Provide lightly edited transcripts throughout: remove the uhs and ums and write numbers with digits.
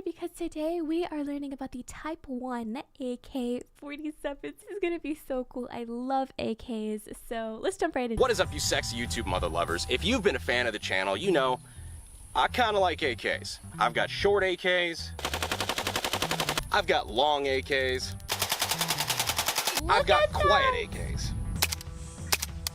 because today we are learning about the Type 1 AK-47. This is gonna be so cool. I love AKs, so let's jump right in. What is up, you sexy YouTube mother lovers? If you've been a fan of the channel, you know I kind of like AKs. I've got short AKs. I've got long AKs. I've got quiet AKs.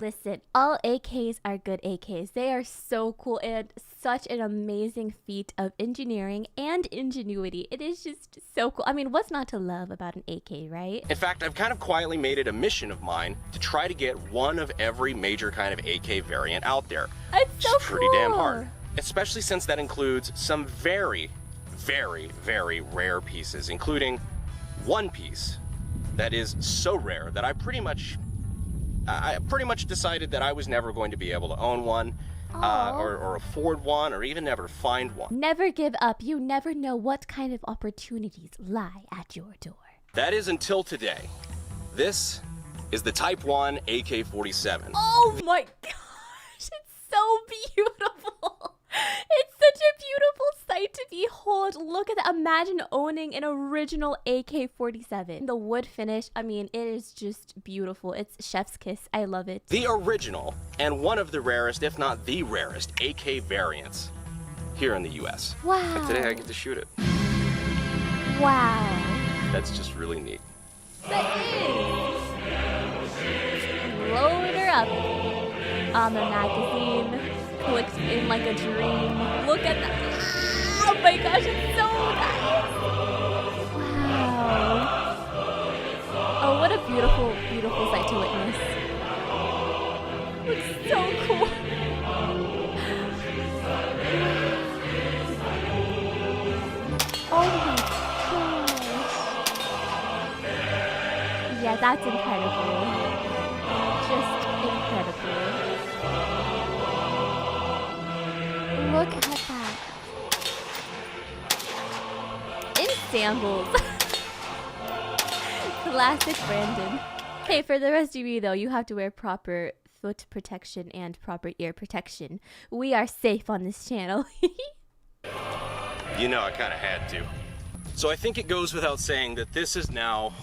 Listen, all AKs are good AKs. They are so cool and such an amazing feat of engineering and ingenuity. It is just so cool. I mean, what's not to love about an AK, right? In fact, I've kind of quietly made it a mission of mine to try to get one of every major kind of AK variant out there. It's so pretty damn hard. Especially since that includes some very, very, very rare pieces, including one piece that is so rare that I pretty much decided that I was never going to be able to own one, or afford one, or even never find one. Never give up. You never know what kind of opportunities lie at your door. That is until today. This is the Type 1 AK-47. Oh my gosh, it's so beautiful. It's such a beautiful sight to behold. Look at that. Imagine owning an original AK-47. The wood finish, I mean, it is just beautiful. It's chef's kiss. I love it. The original, and one of the rarest, if not the rarest, AK variants here in the US. Wow. And today I get to shoot it. Wow. That's just really neat. That is. Load her up on the magazine. Clicks in like a dream. Look at that. Oh my gosh, it's so nice. Wow. Oh, what a beautiful, beautiful sight to witness. It's so cool. Oh my gosh. Yeah, that's incredible. Just incredible. Look at that. In shambles. Classic Brandon. Hey, for the rest of you though, you have to wear proper foot protection and proper ear protection. We are safe on this channel. You know, I kind of had to. So I think it goes without saying that this is now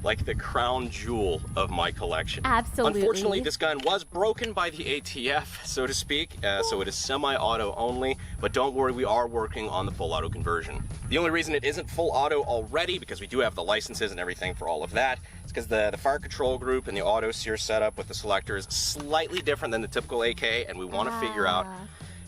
like the crown jewel of my collection. Absolutely. Unfortunately, this gun was broken by the ATF, so to speak, so it is semi-auto only, but don't worry, we are working on the full auto conversion. The only reason it isn't full auto already, because we do have the licenses and everything for all of that, is because the fire control group and the auto sear setup with the selector is slightly different than the typical AK, and we want to figure out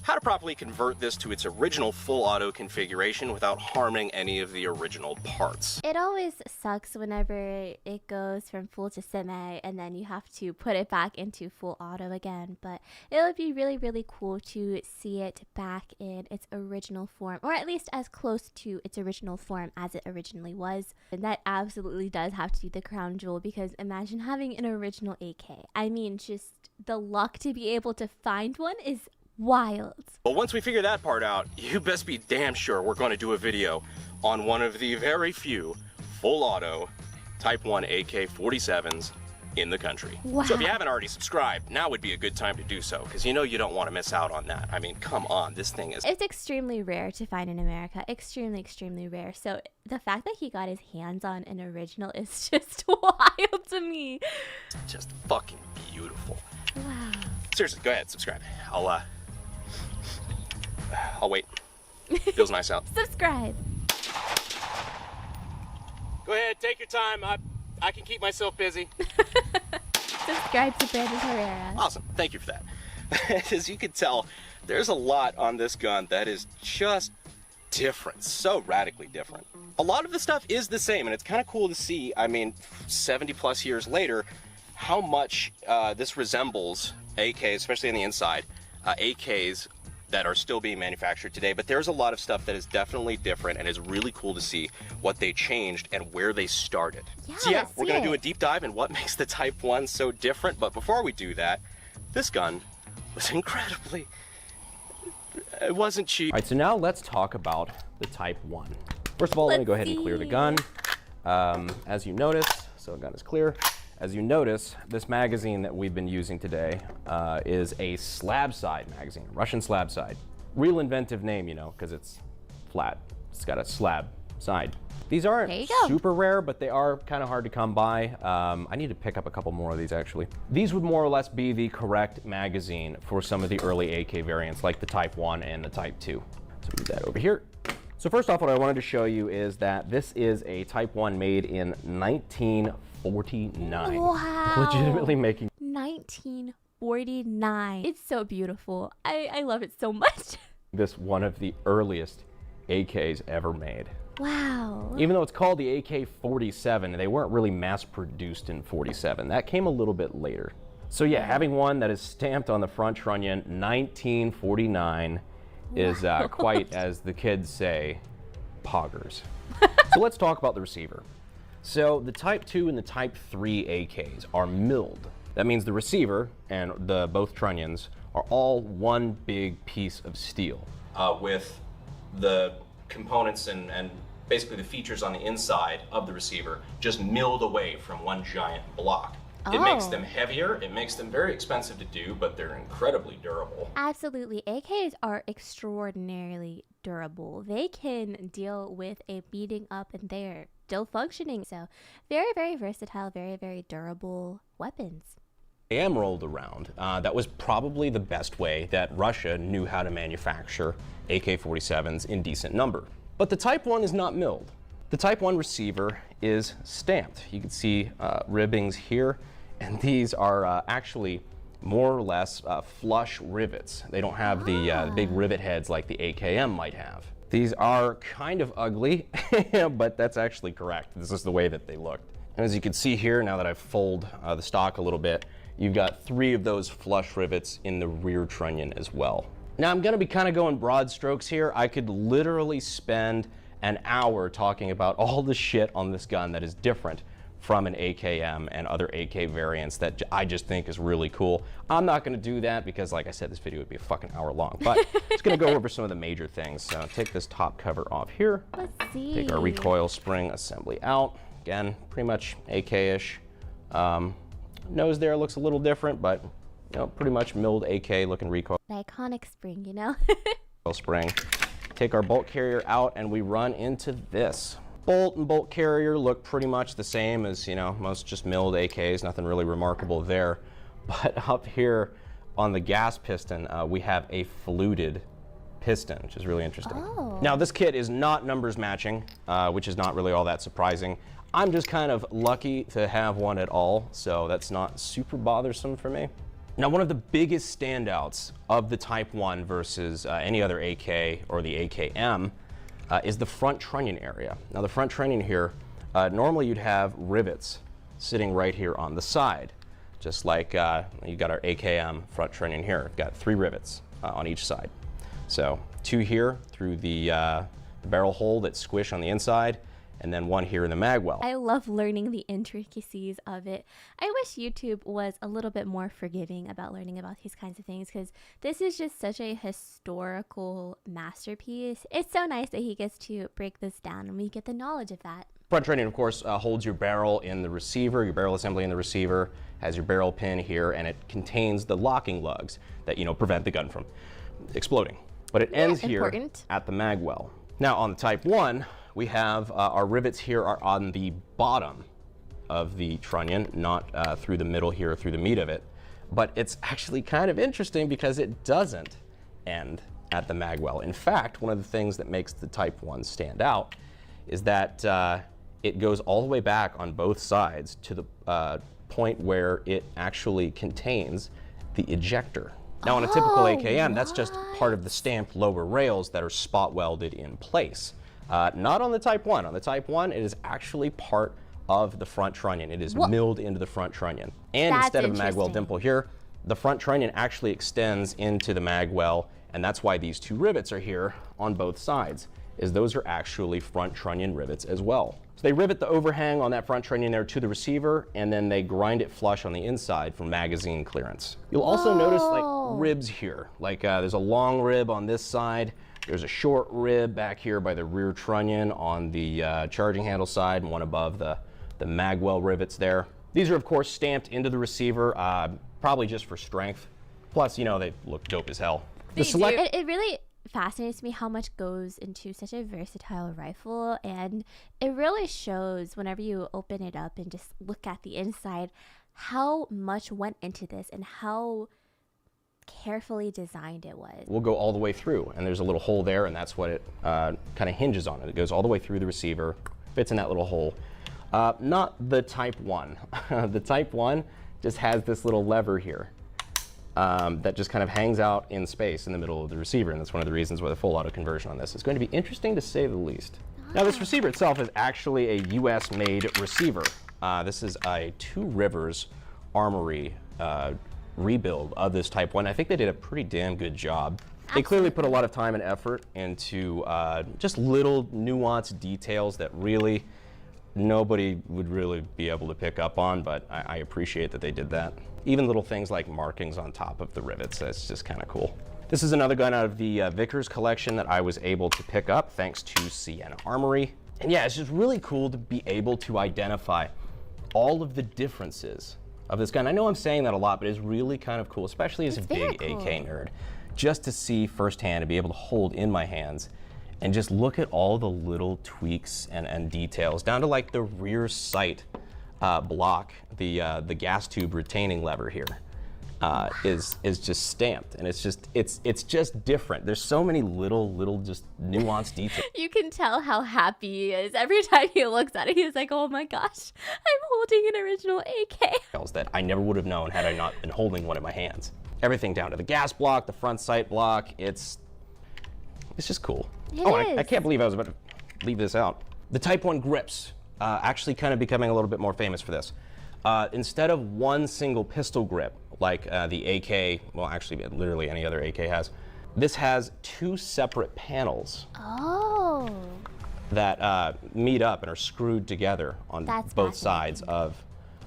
how to properly convert this to its original full auto configuration without harming any of the original parts. It always sucks whenever it goes from full to semi and then you have to put it back into full auto again, but it would be really, really cool to see it back in its original form, or at least as close to its original form as it originally was. And that absolutely does have to be the crown jewel, because imagine having an original AK. I mean, just the luck to be able to find one is wild. Well, once we figure that part out, you best be damn sure we're going to do a video on one of the very few full auto Type 1 AK-47s in the country. Wow. So if you haven't already subscribed, now would be a good time to do so, because you know you don't want to miss out on that. I mean, come on, this thing is... It's extremely rare to find in America. Extremely, extremely rare. So the fact that he got his hands on an original is just wild to me. It's just fucking beautiful. Wow. Seriously, go ahead, subscribe. I'll wait. Feels nice out. Subscribe. Go ahead, take your time. I can keep myself busy. Subscribe to Brandon Herrera. Awesome. Thank you for that. As you can tell, there's a lot on this gun that is just different. So radically different. A lot of the stuff is the same, and it's kind of cool to see, I mean, 70 plus years later, how much this resembles AKs, especially on the inside, AKs that are still being manufactured today. But there's a lot of stuff that is definitely different, and it's really cool to see what they changed and where they started. So yeah, we're going to do a deep dive in what makes the Type 1 so different. But before we do that, this gun was incredibly... It wasn't cheap. All right, so now let's talk about the Type 1. First of all, let me go ahead and clear the gun. As you notice, so the gun is clear. As you notice, this magazine that we've been using today is a slab side magazine, Russian slab side. Real inventive name, you know, because it's flat. It's got a slab side. These aren't There you go. super rare, but they are kind of hard to come by. I need to pick up a couple more of these actually. These would more or less be the correct magazine for some of the early AK variants, like the Type 1 and the Type 2. So move that over here. So first off, what I wanted to show you is that this is a Type 1 made in 1949. Wow. Legitimately making 1949. It's so beautiful. I love it so much. this one of the earliest AKs ever made. Wow. Even though it's called the AK-47, they weren't really mass produced in 47. That came a little bit later. So yeah, having one that is stamped on the front trunnion, 1949, is quite, as the kids say, poggers. So let's talk about the receiver. So the Type 2 and the Type 3 AKs are milled. That means the receiver and both trunnions are all one big piece of steel. With the components and basically the features on the inside of the receiver just milled away from one giant block. It makes them heavier, it makes them very expensive to do, but they're incredibly durable. Absolutely. AKs are extraordinarily durable. They can deal with a beating up and they're still functioning. So very, very versatile, very, very durable weapons. AM rolled around. That was probably the best way that Russia knew how to manufacture AK-47s in decent number. But the Type 1 is not milled. The Type 1 receiver is stamped. You can see ribbings here, and these are actually more or less flush rivets. They don't have the big rivet heads like the AKM might have. These are kind of ugly, but that's actually correct. This is the way that they look. And as you can see here, now that I've folded the stock a little bit, you've got 3 of those flush rivets in the rear trunnion as well. Now I'm gonna be kind of going broad strokes here. I could literally spend an hour talking about all the shit on this gun that is different from an AKM and other AK variants that I just think is really cool. I'm not gonna do that because, like I said, this video would be a fucking hour long, but it's gonna go over some of the major things. So take this top cover off here. Let's see. Take our recoil spring assembly out. Again, pretty much AK-ish. Nose there looks a little different, but you know, pretty much milled AK looking recoil. The iconic spring, you know? Spring. Take our bolt carrier out and we run into this. Bolt and bolt carrier look pretty much the same as, you know, most just milled AKs, nothing really remarkable there. But up here on the gas piston, we have a fluted piston, which is really interesting. Oh. Now this kit is not numbers matching, which is not really all that surprising. I'm just kind of lucky to have one at all, so that's not super bothersome for me. Now, one of the biggest standouts of the Type 1 versus any other AK or the AKM is the front trunnion area. Now, the front trunnion here, normally you'd have rivets sitting right here on the side, just like you got our AKM front trunnion here. We've got 3 rivets on each side. So 2 here through the barrel hole that squish on the inside, and then 1 here in the mag well. I love learning the intricacies of it. I wish YouTube was a little bit more forgiving about learning about these kinds of things, because this is just such a historical masterpiece. It's so nice that he gets to break this down and we get the knowledge of that. Front trunnion, of course, holds your barrel in the receiver, your barrel assembly in the receiver, has your barrel pin here, and it contains the locking lugs that, you know, prevent the gun from exploding. But it ends here at the mag well. Now on the Type 1, we have our rivets here are on the bottom of the trunnion, not through the middle here, through the meat of it. But it's actually kind of interesting because it doesn't end at the mag well. In fact, one of the things that makes the Type 1 stand out is that it goes all the way back on both sides to the point where it actually contains the ejector. Now on a typical AKM, that's just part of the stamped lower rails that are spot welded in place. Not on the Type 1. On the Type 1, it is actually part of the front trunnion. It is milled into the front trunnion. And instead of a mag well dimple here, the front trunnion actually extends into the mag well, and that's why these 2 rivets are here on both sides, is those are actually front trunnion rivets as well. So they rivet the overhang on that front trunnion there to the receiver, and then they grind it flush on the inside for magazine clearance. You'll also notice like ribs here. Like there's a long rib on this side. There's a short rib back here by the rear trunnion on the charging handle side, and one above the mag well rivets there. These are of course stamped into the receiver, probably just for strength. Plus, you know, they look dope as hell. It really fascinates me how much goes into such a versatile rifle, and it really shows whenever you open it up and just look at the inside how much went into this and how carefully designed it was. We'll go all the way through, and there's a little hole there, and that's what it kind of hinges on. It goes all the way through the receiver, fits in that little hole. Not the Type 1. The Type 1 just has this little lever here that just kind of hangs out in space in the middle of the receiver, and that's one of the reasons why the full auto conversion on this is going to be interesting to say the least. Now, this receiver itself is actually a US-made receiver. This is a Two Rivers Armory rebuild of this Type 1. I think they did a pretty damn good job. They clearly put a lot of time and effort into just little nuanced details that really nobody would really be able to pick up on, but I appreciate that they did that. Even little things like markings on top of the rivets, that's just kind of cool. This is another gun out of the Vickers collection that I was able to pick up thanks to Sienna Armory. And yeah, it's just really cool to be able to identify all of the differences of this gun. I know I'm saying that a lot, but it's really kind of cool, especially as a big AK nerd, just to see firsthand and be able to hold in my hands and just look at all the little tweaks and details, down to like the rear sight block, the gas tube retaining lever here is just stamped, and it's just different. There's so many little just nuanced details. You can tell how happy he is every time he looks at it. He's like, oh my gosh, I'm holding an original AK. That I never would have known had I not been holding one in my hands. Everything down to the gas block, the front sight block, it's just cool. I can't believe I was about to leave this out. The Type 1 grips, actually kind of becoming a little bit more famous for this. Instead of one single pistol grip, like the AK, well actually literally any other AK has, this has two separate panels that meet up and are screwed together on both sides of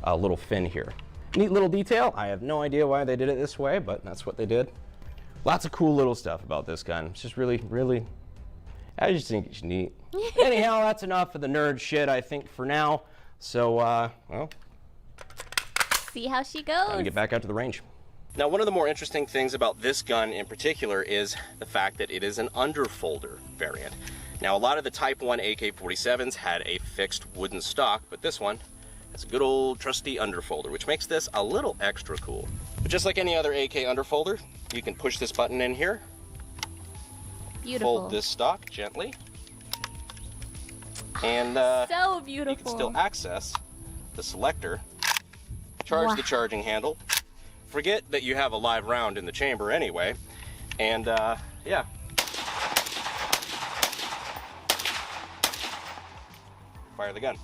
a little fin here. Neat little detail. I have no idea why they did it this way, but that's what they did. Lots of cool little stuff about this gun. It's just really, I just think it's neat. Anyhow, that's enough of the nerd shit, I think, for now. So, well, see how she goes. Time to get back out to the range. Now, one of the more interesting things about this gun in particular is the fact that it is an underfolder variant. Now, a lot of the Type 1 AK-47s had a fixed wooden stock, but this one has a good old trusty underfolder, which makes this a little extra cool. But just like any other AK underfolder, you can push this button in here, fold this stock gently, and so beautiful. You can still access the selector, charge the charging handle, forget that you have a live round in the chamber anyway, and yeah. Fire the gun.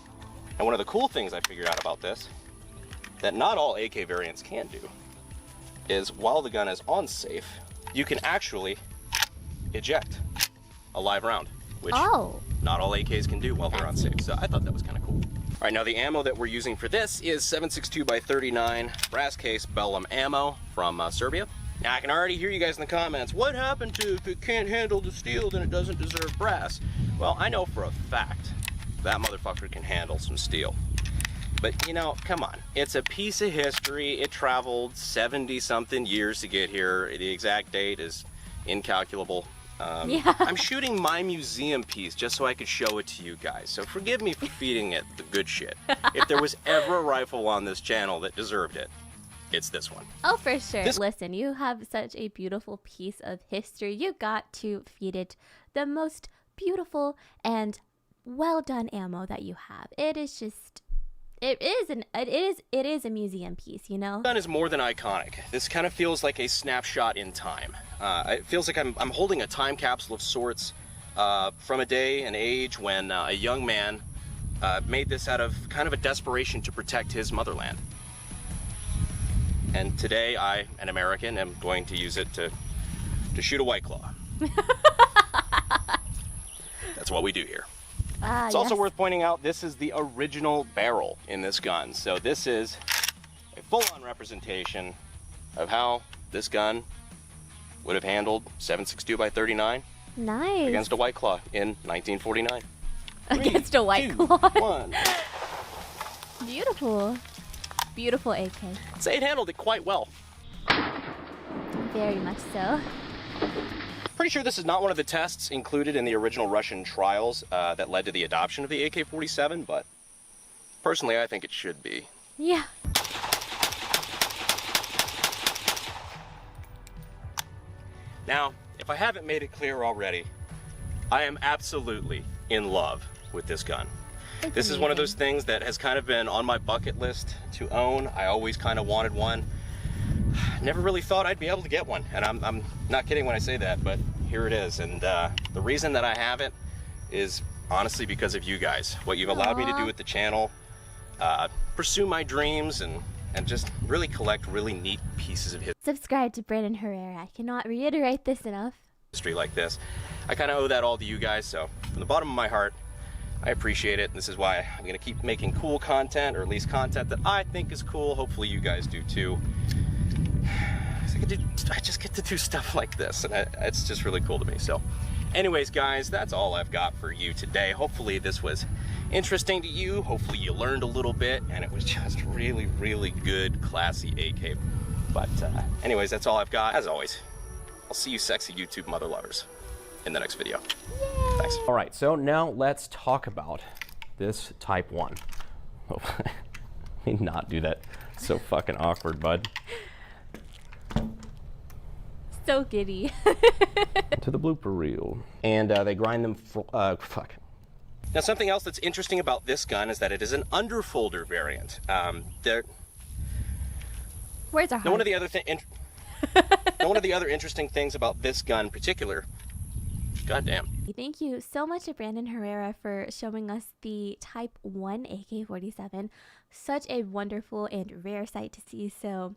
And one of the cool things I figured out about this, that not all AK variants can do, is while the gun is on safe, you can actually eject a live round, which not all AKs can do while they're on safe. So I thought that was kind of cool. All right, now the ammo that we're using for this is 7.62x39 brass case Bellum ammo from Serbia. Now I can already hear you guys in the comments, what happened to if it can't handle the steel, then it doesn't deserve brass? Well, I know for a fact that motherfucker can handle some steel. But you know, come on, it's a piece of history. It traveled 70-something years to get here. The exact date is incalculable. I'm shooting my museum piece just so I could show it to you guys. So forgive me for feeding it the good shit. If there was ever a rifle on this channel that deserved it, it's this one. Oh, for sure. Listen, you have such a beautiful piece of history. You got to feed it the most beautiful and well done ammo that you have. It is just, it is a museum piece, you know? This gun is more than iconic. This kind of feels like a snapshot in time. It feels like I'm holding a time capsule of sorts from a day and age when a young man made this out of kind of a desperation to protect his motherland. And today I, an American, am going to use it to shoot a White Claw. That's what we do here. It's also worth pointing out this is the original barrel in this gun. So this is a full-on representation of how this gun would have handled 7.62x39 against a White Claw in 1949. Against a White Claw. 1. Beautiful. Beautiful AK. I'd say it handled it quite well. Very much so. Pretty pretty sure this is not one of the tests included in the original Russian trials that led to the adoption of the AK-47, but personally I think it should be. Yeah. Now, if I haven't made it clear already, I am absolutely in love with this gun. This is one of those things that has kind of been on my bucket list to own. I always kind of wanted one. Never really thought I'd be able to get one, and I'm not kidding when I say that, but here it is. And the reason that I have it is honestly because of you guys. What you've allowed me to do with the channel, pursue my dreams, and just really collect really neat pieces of Subscribe to Brandon Herrera. I cannot reiterate this enough. history like this. I kind of owe that all to you guys, so from the bottom of my heart, I appreciate it. And this is why I'm going to keep making cool content, or at least content that I think is cool. Hopefully you guys do too. I just get to do stuff like this, and it's just really cool to me. So anyways, guys, that's all I've got for you today. Hopefully this was interesting to you. Hopefully you learned a little bit, and it was just really, really good, classy AK. But anyways, that's all I've got. As always, I'll see you sexy YouTube mother lovers in the next video. Yay. Thanks. All right, so now let's talk about this Type 1. Oh, let me not do that. So fucking awkward, bud. So giddy. To the blooper reel. And they grind them fuck. Now, something else that's interesting about this gun is that it is an underfolder variant. Words are hard. One of the other interesting things about this gun in particular, goddamn. Thank you so much to Brandon Herrera for showing us the Type 1 AK-47. Such a wonderful and rare sight to see. So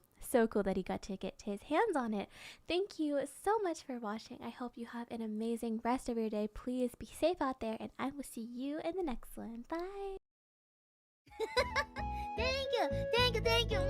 cool that he got to get his hands on it. Thank you so much for watching. I hope you have an amazing rest of your day. Please be safe out there, and I will see you in the next one. Bye. Thank you.